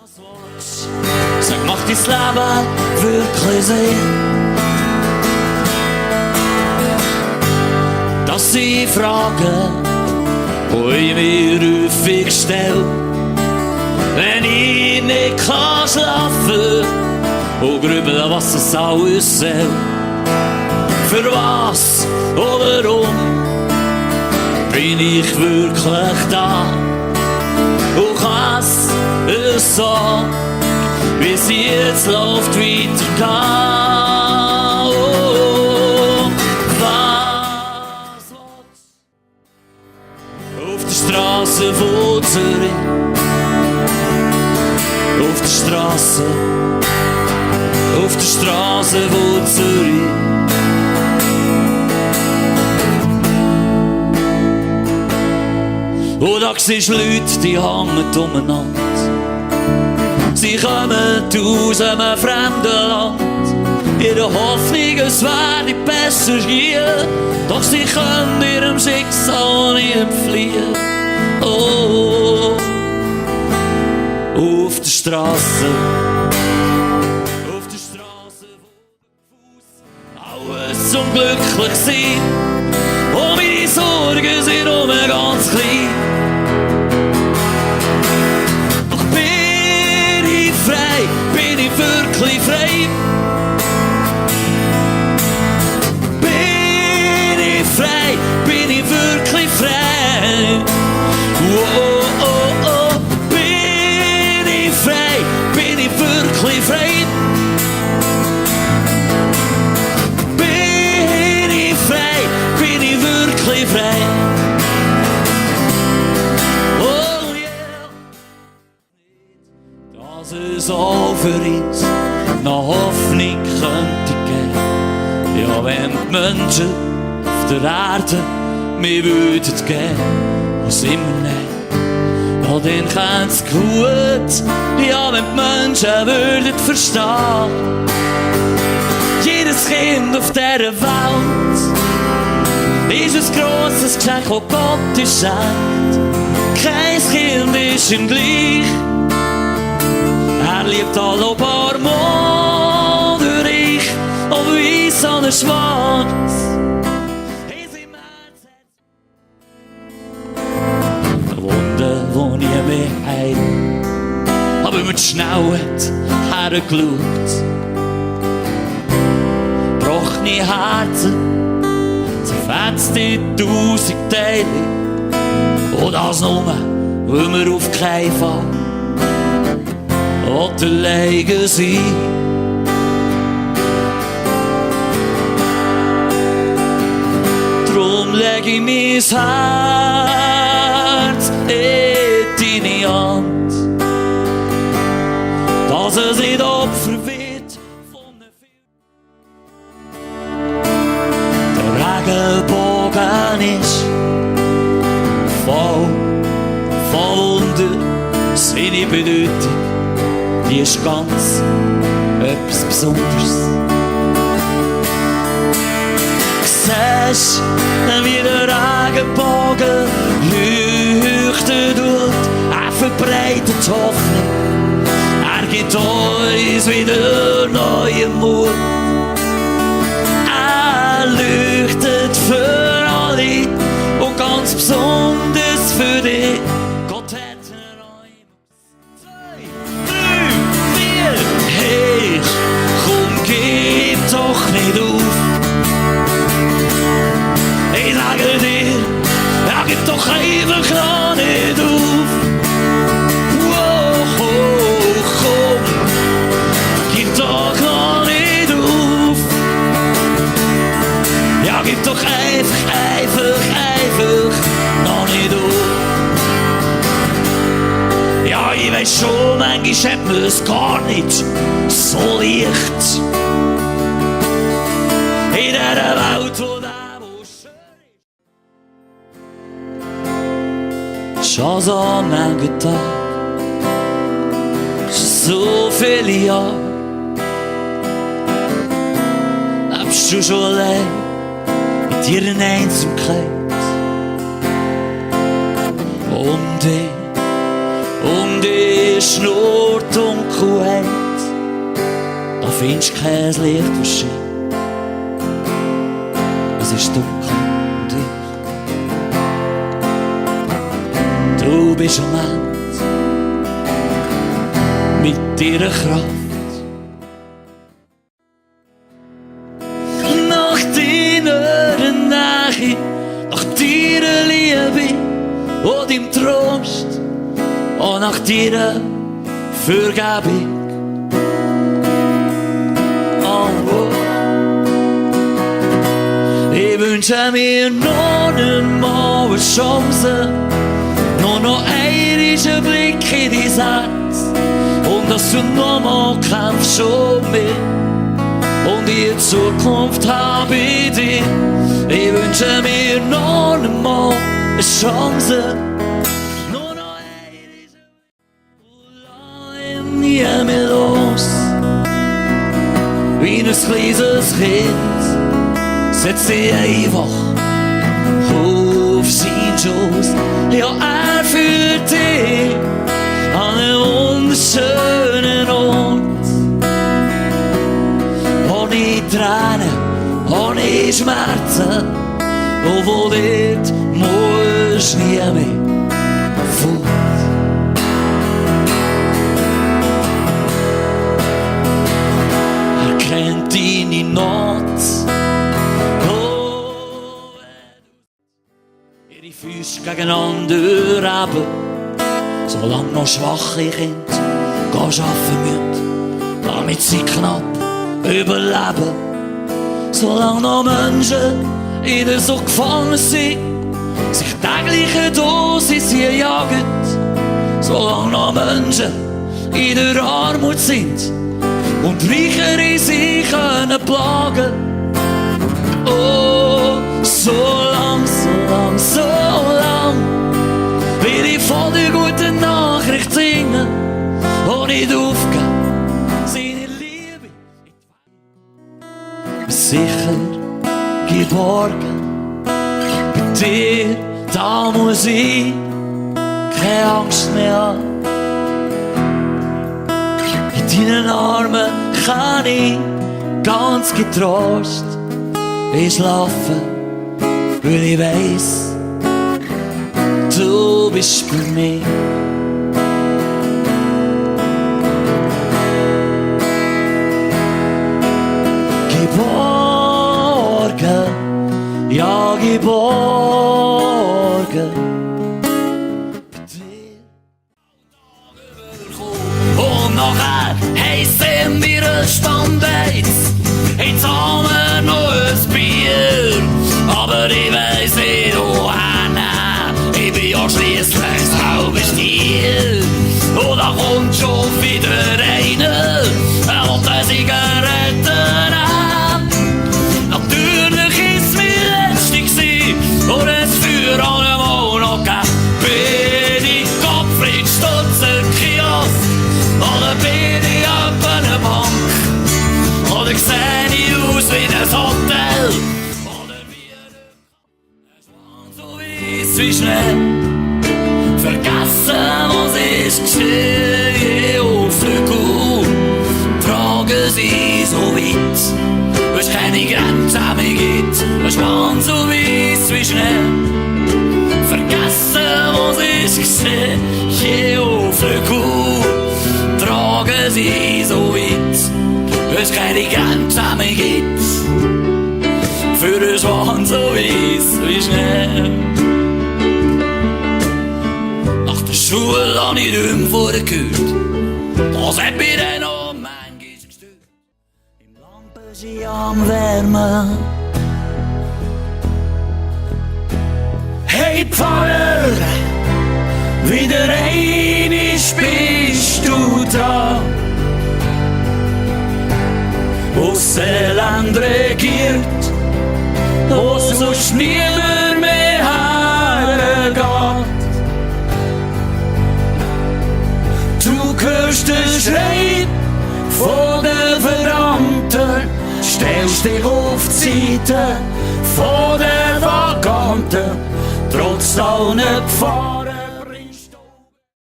Sag, macht dein Leben wirklich Sinn? Das sind Fragen, die ich mir häufig stelle, wenn ich nicht schlafen kann und grübeln, was es alles soll. Für was oder warum bin ich wirklich da? Und kann es so, wie es jetzt läuft, weitergehen? Oh, was willst du? Auf der Straße von Zürich, auf der Straße von Zürich. Und da siehst du Leute, die hängen umeinander. Sie kommen aus einem fremden Land, in der Hoffnung, es werde besser hier. Doch sie können ihrem Schicksal nicht entfliehen. Oh, auf der Straße, alles zum glücklich sein. Und meine Sorgen sind nur ganz klein. Doch bin ich frei, bin ich wirklich frei? Bin ich frei, bin ich wirklich frei? Oh, oh, oh, oh. Bin ich frei, bin ich wirklich frei? Frei. Oh yeah. Dass es auch für uns noch Hoffnung könnte geben. Ja, wenn die Menschen auf der Erde mir würden geben, was immer nicht, ja, dann käm's gut. Ja, wenn die Menschen würden verstehen, jedes Kind auf dieser Welt ist ein grosses Geschenk, das Gott uns schenkt. Kein Kind ist ihm gleich. Er liebt alle, ob arm oder reich, ob weiss oder schwarz. In seinem Herz eine Wunde, die nie mehr heilt, aber mit Schnellheit hergeschaut. Gebrochene Herzen zerfetzt in 1000 Teile. Und das nur, weil wir auf keinen Fall alleine sein. Drum leg ich mein Herz in deine Hand, dass es nicht Opfer wird von der Regenbogen ist voll Wunder. Seine Bedeutung, die ist ganz etwas Besonderes. Siehst du, wie der Regenbogen leuchtet und er verbreitet Hoffnung. Er gibt uns wieder neuen Mut. Leuchtet für alle und ganz besonders für dich. Gott hat einen 2, 3, 4. Hey, komm, gib doch nicht auf. Ich sage dir, ja, gib doch einfach noch nicht auf. Wow, oh, komm, gib doch noch nicht auf. Ja, gib doch einfach noch nicht auf. Ja, ich weiss schon, manchmal hat man es gar nicht so leicht. In dieser Welt, wo der, wo schön ist. Schon so manchen Tag, schon so viele Jahre, lebst du schon allein in deiner Einsamkeit. Um dich ist nur Dunkelheit, da findest du kein Licht, das scheint. Es ist dunkel und ich. Du bist ein Mensch mit deiner Kraft. Nach deiner Nähe, nach deiner Liebe und deinem Trost und nach deiner Vergebung. Ich wünsche mir noch einmal eine Chance, noch einen Blick in dein Herz und dass du nochmal kämpfst um mich und die Zukunft habe ich dir. Ich wünsche mir noch einmal eine Chance, noch einen lass nie mehr los. Wie ein kleines Kind setzt sich einfach auf seinen Schoß. Ja, er führt dich an einen wunderschönen Ort. Ohne Tränen, ohne Schmerzen, und wo dort musst du nie mehr fort. Er kennt deine Not. Ihre Füße gegeneinander haben, solange noch schwache Kinder arbeiten müssen, damit sie knapp überleben. Solange noch Menschen in der so gefangen sind, sich tägliche Dosis jagen. Solange noch Menschen in der Armut sind und Reichere sich können plagen. Oh, so lang will ich von der guten Nachricht singen und nicht aufgeben, seine Liebe. Sicher geborgen, bei dir, da muss ich keine Angst mehr haben. In deinen Armen kann ich ganz getrost schlafen, weil ich weiss, du bist bei mir. Geborgen, ja geborgen. Und nachher heissen wir ein Standeins. Jetzt haben wir noch ein Bier, aber ich weiss nicht, wohin. Ich bin ja schliesslich das halbe Stier. Und da kommt schon wieder einer, und eine Zigarette ab. Natürlich ist es mein letzte und es für allemal noch gegeben. Bin ich Gottfried Stutzer Kiosk, oder bin ich ab einer Bank, oder seh ich aus wie ein Hotel, oder wie ein Schwan so weiss wie Schnee. Vergessen, was ist geschehen, auf Flügel tragen sie so weit, weil's keine Grenzen mehr gibt, ein Schwan so weiss wie Schnee. Vergessen, was ist geschehen, auf Flügel tragen sie so weit, weil's keine Grenzen mehr gibt, für ein Schwan so weiss wie Schnee. Schule habe ich nicht mehr vorgehört, das hat mir dann auch manchmal gestört. Im Lampenschein am Wärmen. Hey Pfarrer, wieder einmal bist du da, wo's Elend regiert, wo sonst niemand mehr hergeht. Du hörst den Schrei von den Verdammten, stellst dich auf die Seite von den Vaganten, trotz allen Gefahren.